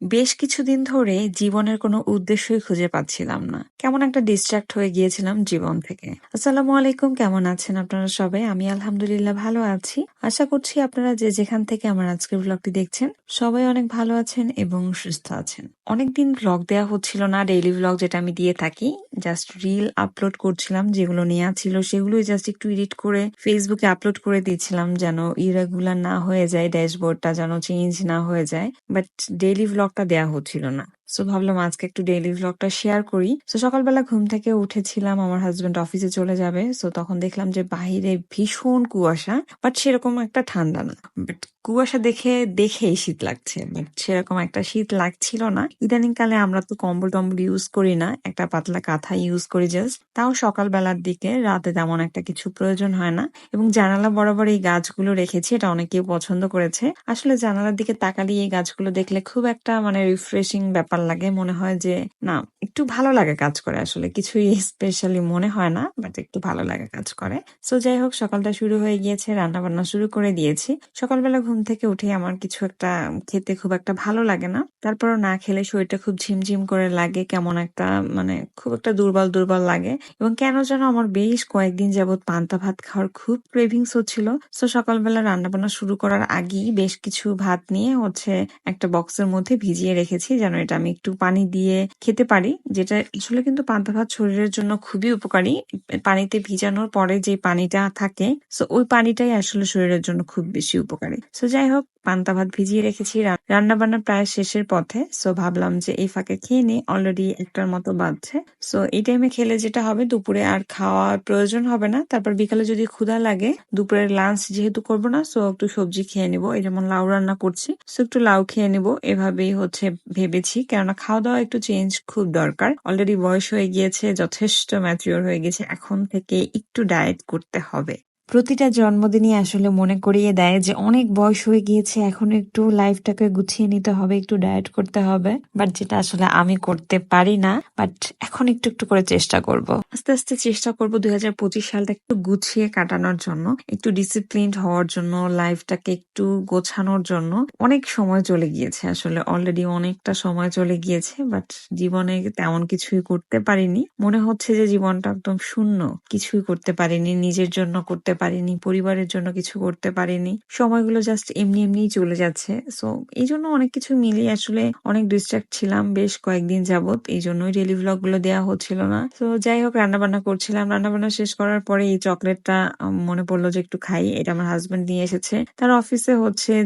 বেশ কিছুদিন ধরে জীবনের কোনো উদ্দেশ্যই খুঁজে পাচ্ছিলাম না। কেমন একটা ডিস্ট্রাক্ট হয়ে গিয়েছিলাম জীবন থেকে। আসসালামু আলাইকুম, কেমন আছেন আপনারা সবাই? আমি আলহামদুলিল্লাহ ভালো আছি। আশা করছি আপনারা যে যেখান থেকে আমার আজকের ব্লগটি দেখছেন সবাই অনেক ভালো আছেন এবং সুস্থ আছেন। অনেকদিন ব্লগ দেওয়া হচ্ছিল না, ডেইলি ব্লগ যেটা আমি দিয়ে থাকি। জাস্ট রিল আপলোড করছিলাম, যেগুলো নেওয়া ছিল সেগুলোই জাস্ট একটু এডিট করে ফেসবুকে আপলোড করে দিয়েছিলাম, যেন ইরেগুলার না হয়ে যায়, ড্যাশবোর্ডটা যেন চেঞ্জ না হয়ে যায়। বাট ডেইলি ভ্লগটা দেয়া হচ্ছিল না। সো ভাবলাম আজকে একটু ডেইলি ভ্লগটা শেয়ার করি। সো সকালবেলা ঘুম থেকে উঠেছিলাম, আমার হাজবেন্ড অফিসে চলে যাবে। সো তখন দেখলাম যে বাহিরে ভীষণ কুয়াশা, বাট সেরকম একটা ঠান্ডা না। বাট কুয়াশা দেখেই শীত লাগছে, বাট সেরকম একটা শীত লাগছিল না। ইদানিং কালে আমরা তো কম্বল টম্বল ইউজ করি না, একটা পাতলা কাঁথা ইউজ করি জাস্ট। তাও সকালবেলার দিকে, রাতে তেমন একটা কিছু প্রয়োজন হয় না। এবং জানালা বরাবর এই গাছগুলো রেখেছি, এটা অনেকেই পছন্দ করেছে। আসলে জানালার দিকে তাকালেই এই গাছগুলো দেখলে খুব একটা রিফ্রেশিং ব্যাপার লাগে, মনে হয় যে না, একটু ভালো লাগে কাজ করে। আসলে কিছুই স্পেশালি মনে হয় না, বাট একটু ভালো লাগে কাজ করে। সো যাই হোক, সকালটা শুরু হয়ে গিয়েছে, রান্না বান্না শুরু করে দিয়েছি। সকালবেলা ঘুম থেকে উঠে আমার কিছু একটা খেতে খুব একটা ভালো লাগে না, তারপরও না খেলে শরীরটা খুব ঝিমঝিম করে লাগে, কেমন একটা খুব একটা দুর্বল দুর্বল লাগে। এবং কেন যেন আমার বেশ কয়েকদিন যাবত পান্তা ভাত খাওয়ার খুব ক্রেভিংস হচ্ছিল। সো সকালবেলা রান্না বান্না শুরু করার আগেই বেশ কিছু ভাত নিয়ে একটা বক্সের মধ্যে ভিজিয়ে রেখেছি, যেন এটা আমি একটু পানি দিয়ে খেতে পারি। যেটা আসলে কিন্তু পান্তা ভাত শরীরের জন্য খুবই উপকারী। পানিতে ভিজানোর পরে যে পানিটা থাকে, সো ওই পানিটাই আসলে শরীরের জন্য খুব বেশি উপকারী। সো যাই হোক, পান্তা ভাত ভিজিয়ে রেখেছি, রান্না বান্না প্রায় শেষের পথে। সো ভাবলাম যে এই ফাঁকে খেয়ে নিই, অলরেডি একটার মতো বাজছে। সো এই টাইমে খেলে যেটা হবে, দুপুরে আর খাওয়ার প্রয়োজন হবে না। তারপর বিকালে যদি ক্ষুধা লাগে, দুপুরের লাঞ্চ যেহেতু করবো না, সো একটু সবজি খেয়ে নিবো। এই যেমন লাউ রান্না করছি, সো একটু লাউ খেয়ে নিবো, এভাবেই ভেবেছি। কেননা খাওয়া দাওয়া একটু চেঞ্জ খুব দরকার। অলরেডি বয়স হয়ে গিয়েছে, যথেষ্ট ম্যাচিওর হয়ে গেছে, এখন থেকে একটু ডায়েট করতে হবে। প্রতিটা জন্মদিনই আসলে মনে করিয়ে দেয় যে অনেক বয়স হয়ে গিয়েছে, এখন একটু লাইফটাকে গুছিয়ে নিতে হবে, একটু ডায়েট করতে হবে। বাট যেটা আসলে আমি করতে পারি না, বাট এখন একটু একটু করে চেষ্টা করব। আস্তে আস্তে চেষ্টা করব 2025 সালটা একটু গুছিয়ে কাটানোর জন্য, একটু ডিসিপ্লিনড হওয়ার জন্য, লাইফটাকে একটু গোছানোর জন্য। অনেক সময় চলে গিয়েছে, আসলে অলরেডি অনেকটা সময় চলে গিয়েছে, বাট জীবনে তেমন কিছুই করতে পারিনি। মনে হচ্ছে যে জীবনটা একদম শূন্য, কিছুই করতে পারিনি, নিজের জন্য করতে পারিনি, পরিবারের জন্য কিছু করতে পারিনি। সময়গুলো জাস্ট এমনি এমনিই চলে যাচ্ছে। সো এই জন্য অনেক কিছু মিলিয়ে আসলে অনেক ডিস্ট্রাক্ট ছিলাম বেশ কয়েকদিন যাবত, এই জন্যই ডেলি ভ্লগ গুলো দেওয়া হচ্ছিল না। তো যাই হোক, রান্না বান্না করছিলাম, রান্না বান্না শেষ করার পরে এই চকলেটটা মনে পড়লো যে একটু খাই। এটা আমার হাজবেন্ড নিয়ে এসেছে, তার অফিসে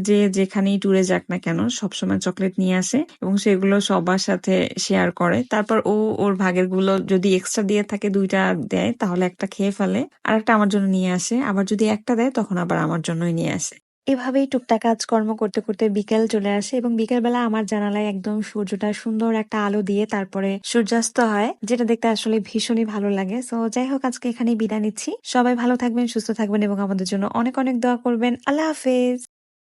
যে যেখানেই ট্যুরে যাক না কেন সবসময় চকলেট নিয়ে আসে এবং সেগুলো সবার সাথে শেয়ার করে। তারপর ওর ভাগের গুলো যদি এক্সট্রা দিয়ে থাকে, 2টা দেয়, তাহলে একটা খেয়ে ফেলে, আর একটা আমার জন্য নিয়ে আসে। আবার যদি একটা দেয়, তখন আবার আমার জন্যই নিয়ে আসে। এভাবেই টুকটাক কাজকর্ম করতে করতে বিকেল চলে আসে এবং বিকেল বেলা আমার জানালায় একদম সূর্যটা সুন্দর একটা আলো দিয়ে তারপরে সূর্যাস্ত হয়, যেটা দেখতে আসলে ভীষণই ভালো লাগে। সো যাই হোক, আজকে এখানেই বিদায় নিচ্ছি। সবাই ভালো থাকবেন, সুস্থ থাকবেন এবং আমাদের জন্য অনেক অনেক দোয়া করবেন। আল্লাহ হাফেজ।